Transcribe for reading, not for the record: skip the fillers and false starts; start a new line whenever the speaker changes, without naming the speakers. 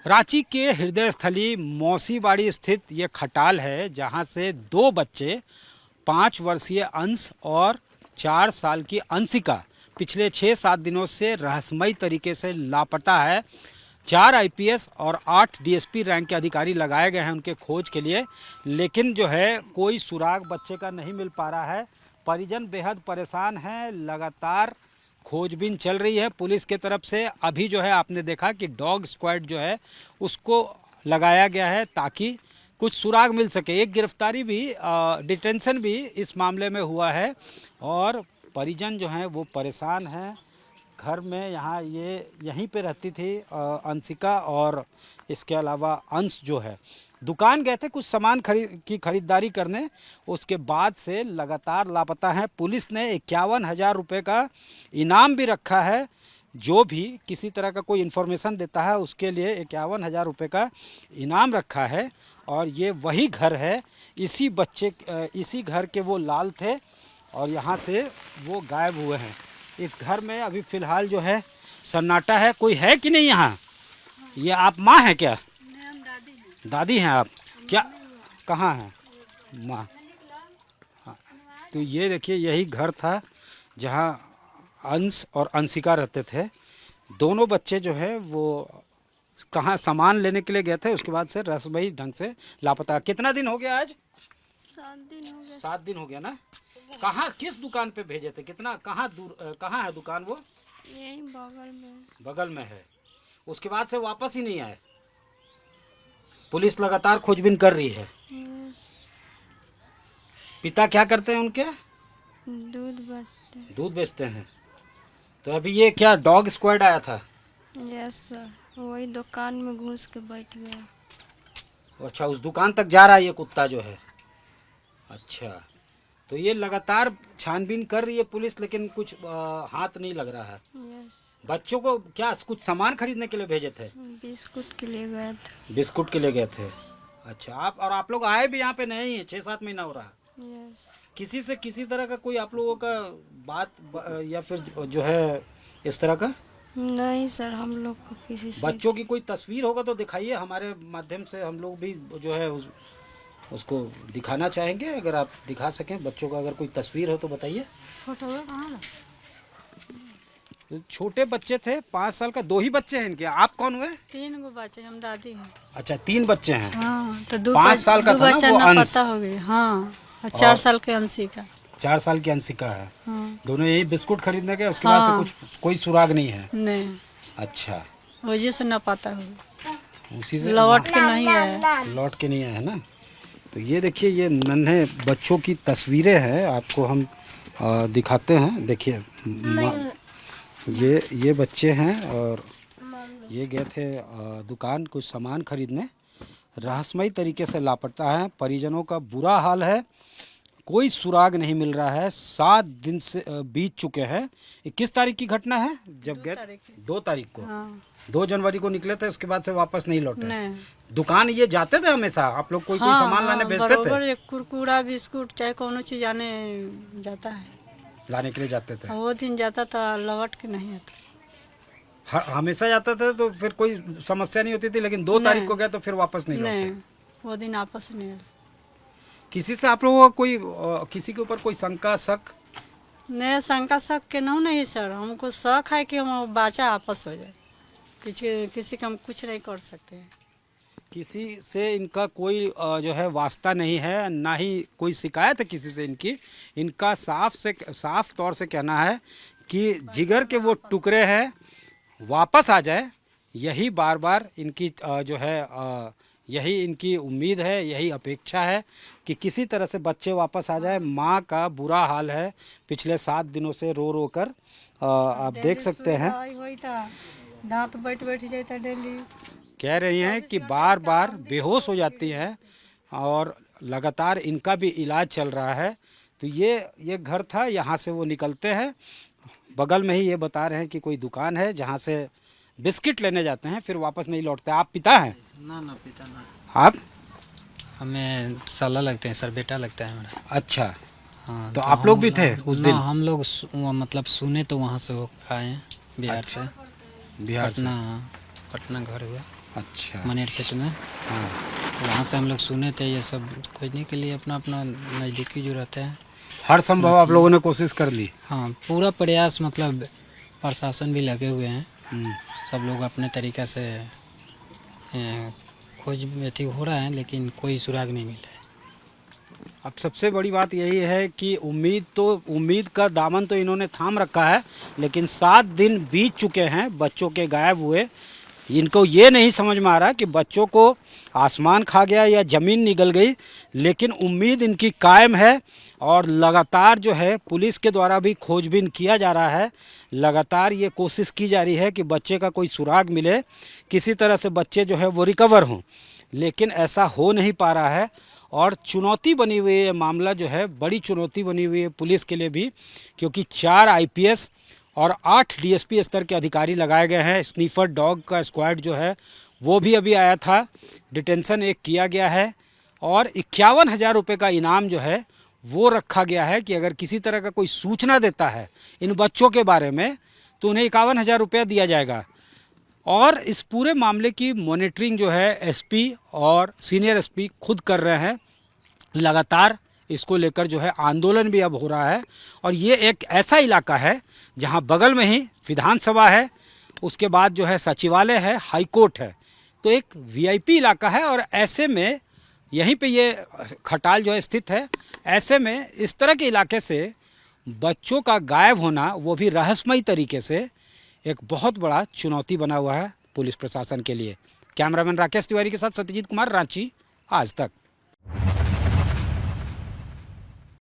रांची के हृदय स्थली मौसीबाड़ी स्थित ये खटाल है जहां से दो बच्चे 5 वर्षीय अंश और 4 साल की अंशिका पिछले 6-7 दिनों से रहस्यमयी तरीके से लापता है। 4 आईपीएस और 8 डीएसपी रैंक के अधिकारी लगाए गए हैं उनके खोज के लिए, लेकिन जो है कोई सुराग बच्चे का नहीं मिल पा रहा है। परिजन बेहद परेशान हैं। लगातार खोजबीन चल रही है पुलिस के तरफ से। अभी जो है आपने देखा कि डॉग स्क्वाड जो है उसको लगाया गया है ताकि कुछ सुराग मिल सके। एक गिरफ्तारी भी डिटेंशन भी इस मामले में हुआ है और परिजन जो हैं वो परेशान हैं। घर में यहाँ ये यहीं पे रहती थी अंशिका और इसके अलावा अंश जो है दुकान गए थे कुछ सामान की खरीदारी करने, उसके बाद से लगातार लापता हैं। पुलिस ने 51,000 रुपये का इनाम भी रखा है। जो भी किसी तरह का कोई इन्फॉर्मेशन देता है उसके लिए 51,000 रुपये का इनाम रखा है। और ये वही घर है, इसी घर के वो लाल थे और यहाँ से वो गायब हुए हैं। इस घर में अभी फ़िलहाल जो है सन्नाटा है। कोई है कि नहीं यहाँ? ये आप माँ हैं क्या? दादी हैं आप? क्या कहाँ हैं माँ? हाँ, तो ये देखिए यही घर था जहाँ अंश और अंशिका रहते थे। दोनों बच्चे जो है वो कहाँ सामान लेने के लिए गए थे, उसके बाद से रहस्यमयी ढंग से लापता। कितना दिन हो गया आज?
7 दिन हो गया।
7 दिन हो गया ना। कहाँ किस दुकान पे भेजे थे? कितना कहाँ दूर कहाँ है दुकान? वो
यही
बगल में है। उसके बाद से वापस ही नहीं आए। पुलिस लगातार खोजबीन कर रही है। पिता क्या करते हैं उनके? दूध बेचते हैं। तो अभी ये क्या डॉग स्क्वाड आया था?
यस सर, वही दुकान में घुस के बैठ गया।
अच्छा, उस दुकान तक जा रहा है ये कुत्ता जो है? अच्छा, तो ये लगातार छानबीन कर रही है पुलिस, लेकिन कुछ हाथ नहीं लग रहा है।
यस।
बच्चों को क्या कुछ सामान खरीदने के लिए भेजे थे?
बिस्कुट के लिए गए थे।
बिस्कुट के लिए गए थे। अच्छा, आप लोग आए भी यहाँ पे नहीं है? 6-7 महीना हो रहा है।
यस।
किसी से किसी तरह का कोई आप लोगों का बात या फिर जो है इस तरह का?
नहीं सर, हम लोग को किसी से।
बच्चों की कोई तस्वीर होगा तो दिखाइए, हमारे माध्यम से हम लोग भी जो है उसको दिखाना चाहेंगे। अगर आप दिखा सकें बच्चों का, अगर कोई तस्वीर हो तो बताइए।
फोटो कहाँ?
छोटे बच्चे थे, 5 साल का। 2 ही बच्चे हैं इनके। आप कौन हुए?
3 गो बच्चे, हम दादी हैं।
अच्छा, 3 बच्चे हैं।
हाँ, तो
5 साल का था ना वो अंश?
पता हो गया। हाँ, 4 साल के अंशिका।
4 साल की अंशिका है।
हाँ।
दोनों यही बिस्कुट खरीदने गए, उसके बाद से कुछ कोई सुराग नहीं है?
नहीं।
अच्छा,
वजह से न पता हो,
उसी से
लौट के नहीं आया।
लौट के नहीं आया ना। तो ये देखिए ये नन्हे बच्चों की तस्वीरें हैं, आपको हम दिखाते हैं। देखिए ये बच्चे हैं और ये गए थे दुकान कुछ सामान खरीदने। रहस्यमयी तरीके से लापता है। परिजनों का बुरा हाल है, कोई सुराग नहीं मिल रहा है। 7 दिन से बीत चुके हैं। 21 तारीख की घटना है जब गए 2 तारीख को।
हाँ।
2 जनवरी को निकले थे, उसके बाद से वापस नहीं लौटे।
नहीं।
दुकान ये जाते थे हमेशा? आप लोग कोई सामान लाने भेजते थे?
कुरकुरा बिस्कुट चाहे कोनो चीज आने जाता है,
लाने के लिए जाते थे।
वो दिन जाता था, लौट के नहीं आता।
हमेशा जाते थे तो फिर कोई समस्या नहीं होती थी, लेकिन 2 तारीख को गए तो फिर वापस नहीं लौटे।
नहीं, वो दिन आपस नहीं आया।
किसी से आप लोगों का कोई किसी के ऊपर कोई शंका शक?
नहीं, शंका शक के नहीं सर, हमको शक है कि हम बच्चा आपस हो जाए। किसी का हम कुछ नहीं कर सकते हैं।
किसी से इनका कोई जो है वास्ता नहीं है, ना ही कोई शिकायत है किसी से इनकी। इनका साफ तौर से कहना है कि जिगर के वो टुकड़े हैं वापस आ जाए, यही बार बार इनकी जो है यही इनकी उम्मीद है, यही अपेक्षा है कि किसी तरह से बच्चे वापस आ जाए। माँ का बुरा हाल है, पिछले 7 दिनों से रो रो कर आप देख सकते हैं।
दांत बैठ जाता डेली।
कह रही हैं कि बार बार बेहोश हो जाती हैं और लगातार इनका भी इलाज चल रहा है। तो ये घर था, यहाँ से वो निकलते हैं। बगल में ही ये बता रहे हैं कि कोई दुकान है जहाँ से बिस्किट लेने जाते हैं, फिर वापस नहीं लौटते। आप पिता हैं?
ना पिता ना।
आप?
हमें साला लगते हैं सर, बेटा लगता है हमारा।
अच्छा,
हाँ।
तो आप लोग भी थे उस दिन?
हम लोग मतलब सुने तो वहाँ से हो आए हैं, बिहार से।
बिहार से?
पटना घर हुआ।
अच्छा।
मनेर क्षेत्र में।
हाँ।
वहाँ से हम लोग सुने थे ये सब खोजने के लिए, अपना अपना नज़दीकी जो रहता है।
हर संभव आप लोगों ने कोशिश कर ली।
हाँ, पूरा प्रयास, मतलब प्रशासन भी लगे हुए हैं,
हम्म।
सब लोग अपने तरीक़ा से खोज अथी हो रहा है, लेकिन कोई सुराग नहीं मिला है।
अब सबसे बड़ी बात यही है कि उम्मीद का दामन तो इन्होंने थाम रखा है, लेकिन 7 दिन बीत चुके हैं बच्चों के गायब हुए। इनको ये नहीं समझ में आ रहा कि बच्चों को आसमान खा गया या ज़मीन निगल गई, लेकिन उम्मीद इनकी कायम है और लगातार जो है पुलिस के द्वारा भी खोजबीन किया जा रहा है। लगातार ये कोशिश की जा रही है कि बच्चे का कोई सुराग मिले, किसी तरह से बच्चे जो है वो रिकवर हों, लेकिन ऐसा हो नहीं पा रहा है। और चुनौती बनी हुई है, मामला जो है बड़ी चुनौती बनी हुई है पुलिस के लिए भी, क्योंकि 4 आईपीएस और 8 डीएसपी स्तर के अधिकारी लगाए गए हैं। स्नीफर डॉग का स्क्वाड जो है वो भी अभी आया था, डिटेंशन एक किया गया है और 51,000 रुपये का इनाम जो है वो रखा गया है कि अगर किसी तरह का कोई सूचना देता है इन बच्चों के बारे में तो उन्हें 51,000 रुपया दिया जाएगा। और इस पूरे मामले की मॉनिटरिंग जो है एसपी और सीनियर एसपी खुद कर रहे हैं। लगातार इसको लेकर जो है आंदोलन भी अब हो रहा है। और ये एक ऐसा इलाका है जहां बगल में ही विधानसभा है, उसके बाद जो है सचिवालय है, हाई कोर्ट है, तो एक वीआईपी इलाका है। और ऐसे में यहीं पे ये खटाल जो है स्थित है। ऐसे में इस तरह के इलाके से बच्चों का गायब होना, वो भी रहस्यमयी तरीके से, एक बहुत बड़ा चुनौती बना हुआ है पुलिस प्रशासन के लिए। कैमरामैन राकेश तिवारी के साथ सत्यजीत कुमार, रांची, आज तक।